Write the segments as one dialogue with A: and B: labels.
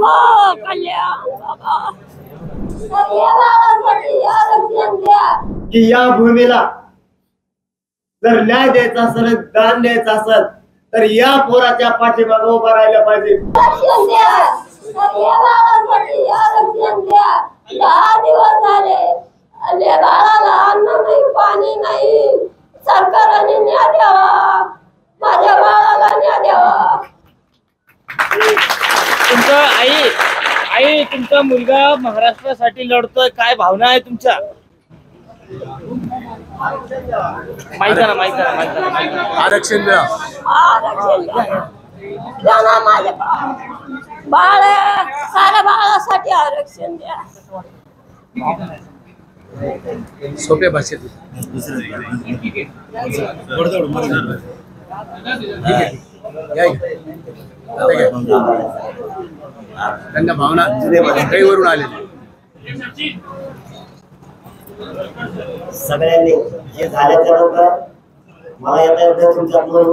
A: हो कल्याण बाबा
B: की या भूमीला जर न्याय द्यायचा असेल, दान द्यायचं असेल तर या पोराच्या पाठीमागे उभा राहायला पाहिजे.
A: 10 दिवस झाले बाळाला अन्न नाही, पाणी नाही. सरकारने न्याय द्यावा, माझ्या बाळाला न्याय द्यावा.
C: तुमचा आई तुमचा मुलगा महाराष्ट्रासाठी लढतोय, काय भावना आहे तुमच्या?
D: आरक्षण द्या.
A: माझ्या बाळ साऱ्या बाळासाठी आरक्षण द्या.
D: सोप्या भाषेत त्यांना भावना वरून आले.
B: सगळ्यांनी हे झाल्याच्या नंतर मला येता येतं तुमच्याकडून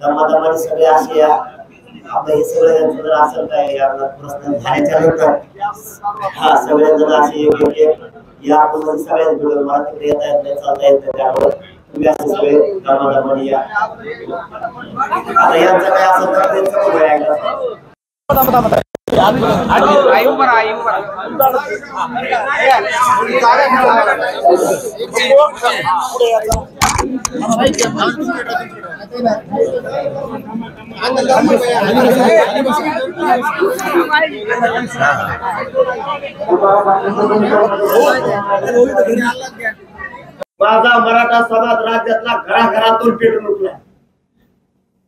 B: दमादमाने सगळे असे या आपलं हे सगळं जर असेल काय प्रश्न झाल्याच्या नंतर हा सगळेजण असे एक या आपण सगळ्याच व्हिडिओ मला तिकडे येता येत नाही, चालता येत नाही, त्यामुळे तुम्ही असे सगळे दमादमाने या. आता यांचं काय असं तर त्यांचं उभं राहिलं. माझा मराठा समाज राज्यातला घराघरातून पेटून उठला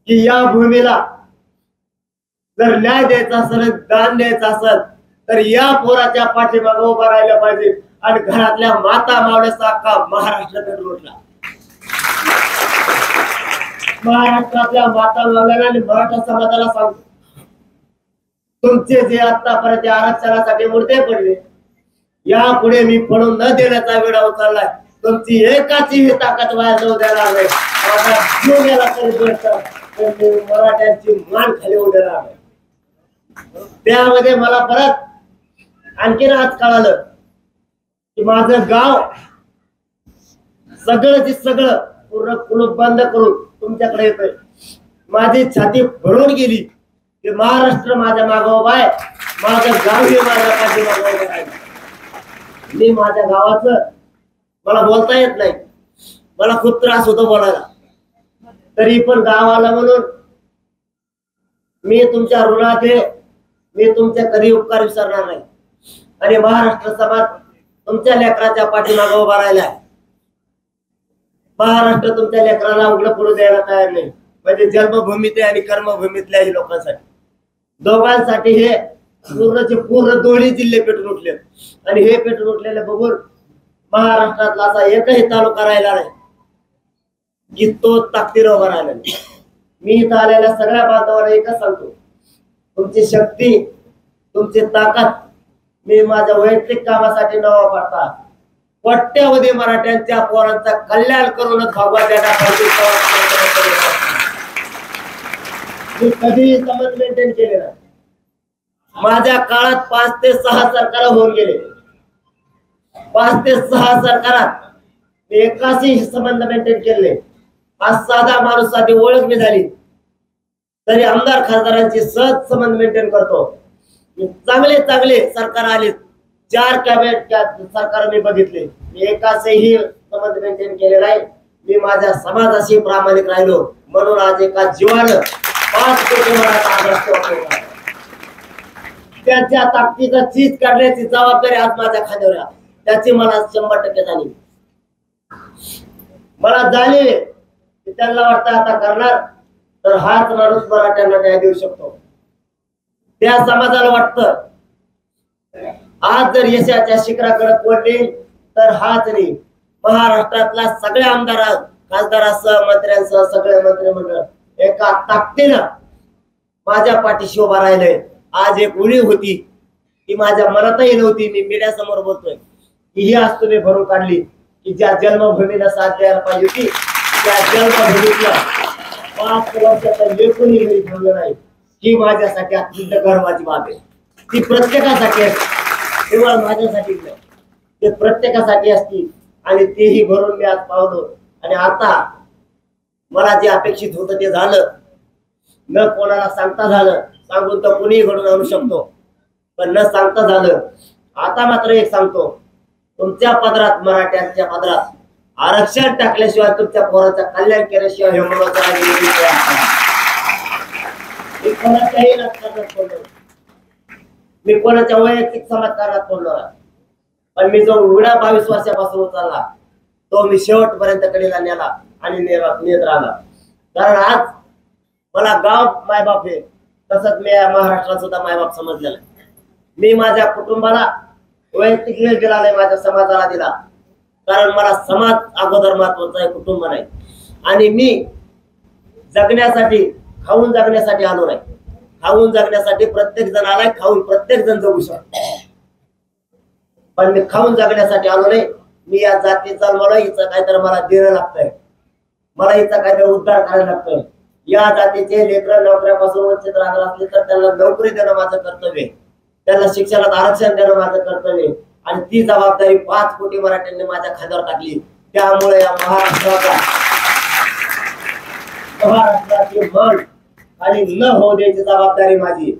B: की या भूमीला जर न्याय द्यायचा असेल, दान द्यायचं असेल तर या पोराच्या पाठीमागे उभा राहायला पाहिजे. आणि घरातल्या माता मावळ्याचा अख्खा महाराष्ट्र पेटून उठला. महाराष्ट्रातल्या माता मावळ्यांना आणि मराठा समाजाला सांगतो, तुमचे जे आतापर्यंत आरक्षणासाठी मुर्दे पडले यापुढे मी पडून न देण्याचा वेळा उचललाय. तुमची एकाची ही ताकद वाया जाऊ देणार नाही. माझा जीव गेला तरी मराठ्यांची मान खाली होऊ देणार नाही. त्यामध्ये मला परत आणखीन आज कळालं की माझं गाव सगळं पूर्ण कुलूप बंद करून तुमच्याकडे येतोय. माझी छाती भरून गेली की महाराष्ट्र माझ्या मागे उभा आहे, माझं गाव हे माझ्या पाठीमागे उभं आहे. मी माझ्या गावाचं मला बोलता येत नाही, मला खूप त्रास होतो बोलायला, तरी पण गावाला म्हणून मी तुमच्या ऋणात आहे. मी तुमच्या कधी उपकार विसरणार नाही. आणि महाराष्ट्र समाज तुमच्या लेकराच्या पाठीमागे उभा राहिला आहे. महाराष्ट्र तुमच्या लेकराला उघडं पडू द्यायला तयार नाही. म्हणजे जन्मभूमीत आणि कर्मभूमीतल्याही लोकांसाठी दोघांसाठी हे पूर्ण दोन्ही जिल्हे पेटून उठले. आणि हे पेटून उठलेले बघून महाराष्ट्रातला असा एकही तालुका राहिला नाही की तो ताकदीनं उभा राहिला नाही. मी इथं आलेल्या सगळ्या बांधवांना एकच सांगतो, तुमची शक्ती, तुमची ताकद मी माझ्या वैयक्तिक कामासाठी न वापरता कोट्यावधी मराठ्यांच्या पोरांचा कल्याण करूनच भगवा देणार पाहिजे. मी कधीही संबंध मेंटेन केले नाही. माझ्या काळात 5 ते 6 सरकार होऊन गेले. 5 ते 6 सरकारात मी एकाशी संबंध मेंटेन केले. आज साधा माणूस, साधी ओळख मी झाली तरी आमदार खासदारांची सहज संबंध मेंटेन करतो. चांगले सरकार आले, 4 कॅबिनेट सरकार मी बघितले, मी एकाचही संबंध मेंटेन केले नाही. मी माझ्या समाजाशी प्रामाणिक राहिलो म्हणून आज एका जीवानं 5 कोटी मराठा आदर्श त्यांच्या ताकदीचा चीज काढण्याची जबाबदारी आज माझ्या खांद्यावर आहे. त्याची मला 100% जाणीव. मला जाणीव की त्यांना वाटतं आता करणार तर हाच माणूस मराठ्यांना न्याय देऊ शकतो. त्या समाजाला वाटतं आज जर यशाच्या शिखराकडे पोहोचले तर हाच नाही, महाराष्ट्रातला सगळ्या आमदार खासदारांसह मंत्र्यांसह सगळे मंत्रिमंडळ एका ताकदीनं माझ्या पाठीशी उभा राहिलंय. आज एक उणीव होती ती माझ्या मनातही नव्हती. मी मीडिया समोर बोलतोय की ही आज तुम्ही भरून काढली की ज्या जन्मभूमीला साथ द्यायला पाहिजे होती त्या जन्मभूमीतला 5 वर्षाचा लेखूनही घरी ठेवलं नाही. ही माझ्यासाठी अत्यंत गर्वाची बाब आहे. ती प्रत्येकासाठी असते, केवळ माझ्यासाठी नाही, ते प्रत्येकासाठी असती आणि तेही भरून मी आज पावलो. आणि आता मला जे अपेक्षित होतं ते झालं. न कोणाला सांगता झालं, सांगून तर कोणीही घडून आणू शकतो, पण न सांगता झालं. आता मात्र एक सांगतो, तुमच्या पदरात, मराठ्यांच्या पदरात आरक्षण टाकल्याशिवाय, तुमच्या पोराचं कल्याण केल्याशिवाय हे मी कोणाच्याही राजकारणात बोललो, मी कोणाच्या वैयक्तिक समाजकारणात बोललो, पण मी जो उघडा 22 वर्षापासून उचलला तो मी शेवटपर्यंत कडेला नेला आणि नेत राहिला. कारण आज मला गाव मायबाप आहे, तसंच मी महाराष्ट्रात सुद्धा मायबाप समजलेला आहे. मी माझ्या कुटुंबाला वैयक्तिक वेळ दिला नाही, माझ्या समाजाला दिला. कारण मला समाज अगोदर महत्वाचा आहे, कुटुंब नाही. आणि मी जगण्यासाठी, खाऊन जगण्यासाठी आलो नाही. खाऊन जगण्यासाठी प्रत्येक जण आलाय, खाऊन प्रत्येक जण जगू शकतो, पण मी खाऊन जगण्यासाठी आलो नाही. मी या जातीचा, मला हिचं काहीतरी मला देणं लागतंय, मला हिचा काहीतरी उद्धार करायला लागतोय. या जातीचे लेकरं नोकऱ्यापासून वंचित राहणार असले तर त्यांना नोकरी देणं माझं कर्तव्य, त्यांना शिक्षणात आरक्षण देणं माझं कर्तव्य. आणि ती जबाबदारी 5 कोटी मराठ्यांनी माझ्या खांद्यावर टाकली. त्यामुळे या महाराष्ट्राची मन आणि न होऊ द्यायची जबाबदारी माझी.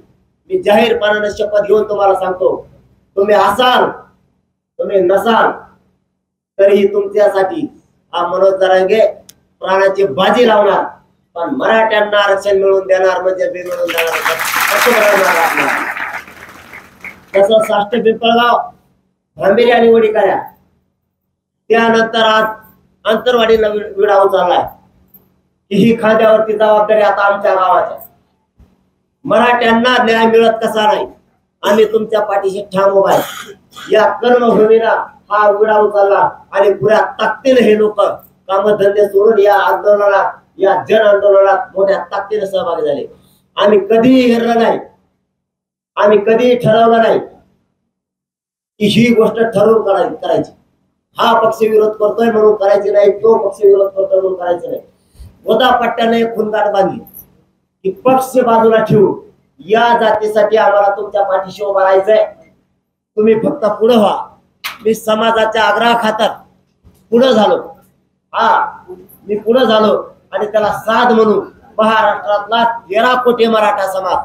B: मी जाहीरपणाने शपथ घेऊन तुम्हाला सांगतो, तुम्ही असाल, तुम्ही नसाल, तरीही तुमच्यासाठी हा मनोज जरांगे प्राणाची बाजी लावणार, पण मराठ्यांना आरक्षण मिळवून देणार म्हणजे मिळवून देणार. तसं साष्ट पिंपळगाव, भांबेरी आणि वडीकऱ्या, त्यानंतर आज अंतरवाडीला विडा उचललाय. ही खांद्यावरती जबाबदारी आता आमच्या गावाच्या. मराठ्यांना न्याय मिळत कसा नाही, आम्ही तुमच्या पाठीशी ठाम उभा आहे. या कर्मभूमीला हा विडा उचलला आणि पुऱ्या ताकदीने हे लोक कामधंदे सोडून या आंदोलनात, या जन आंदोलनात मोठ्या ताकदीने सहभागी झाले. आम्ही कधीही हेरलं नाही, आम्ही कधीही ठरवलं नाही की ही गोष्ट ठरवून करायची. हा पक्ष विरोध करतोय म्हणून करायची नाही, तो पक्ष विरोध करतोय म्हणून करायचं नाही. गोदापट्ट्याने एक खुंदाट बांधली की पक्ष बाजूला ठेवू, या जातीसाठी आम्हाला तुमच्या पाठीशी उभं राहायचंय, तुम्ही फक्त पुढे व्हा. मी समाजाच्या आग्रहाखातर पुढे झालो. मी पुढे झालो आणि त्याला साथ म्हणून महाराष्ट्रातला 13 कोटी मराठा समाज,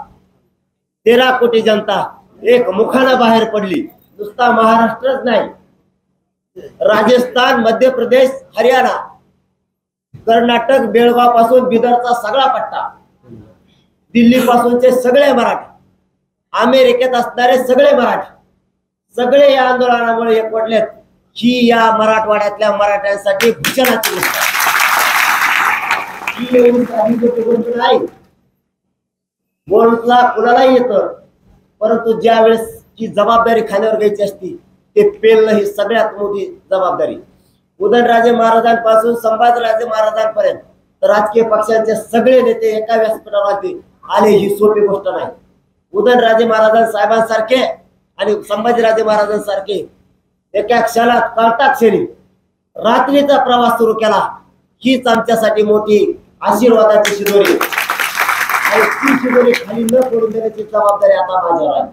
B: 13 कोटी जनता एक मुखानं बाहेर पडली. नुसता महाराष्ट्रच नाही, राजस्थान, मध्य प्रदेश, हरियाणा, कर्नाटक, बेळगाव पासून बिदरचा सगळा पट्टा, दिल्ली पासूनचे सगळे मराठा, अमेरिकेत असणारे सगळे मराठा, सगळे या आंदोलनामुळे एकवटलेत. ही या मराठवाड्यातल्या मराठ्यांसाठी भूषणाची गोष्ट नाही. बोलला कुणालाही येतं, परंतु ज्या वेळेस ही जबाबदारी खाण्यावर घ्यायची असती ते पेलणं ही सगळ्यात मोठी जबाबदारी. उदयनराजे महाराजांपासून संभाजीराजे महाराजांपर्यंत राजकीय पक्षांचे सगळे नेते एका व्यासपीठावरती आले, ही सोपी गोष्ट नाही. उदयनराजे महाराज साहेबांसारखे आणि संभाजीराजे महाराजांसारखे एका क्षणात, कळता क्षणी रात्रीचा प्रवास सुरू केला. हीच आमच्यासाठी मोठी आशीर्वादाची शिदोरी आणि ती शिदोरी खाली न पडून देण्याची जबाबदारी आता माझ्यावर आहे.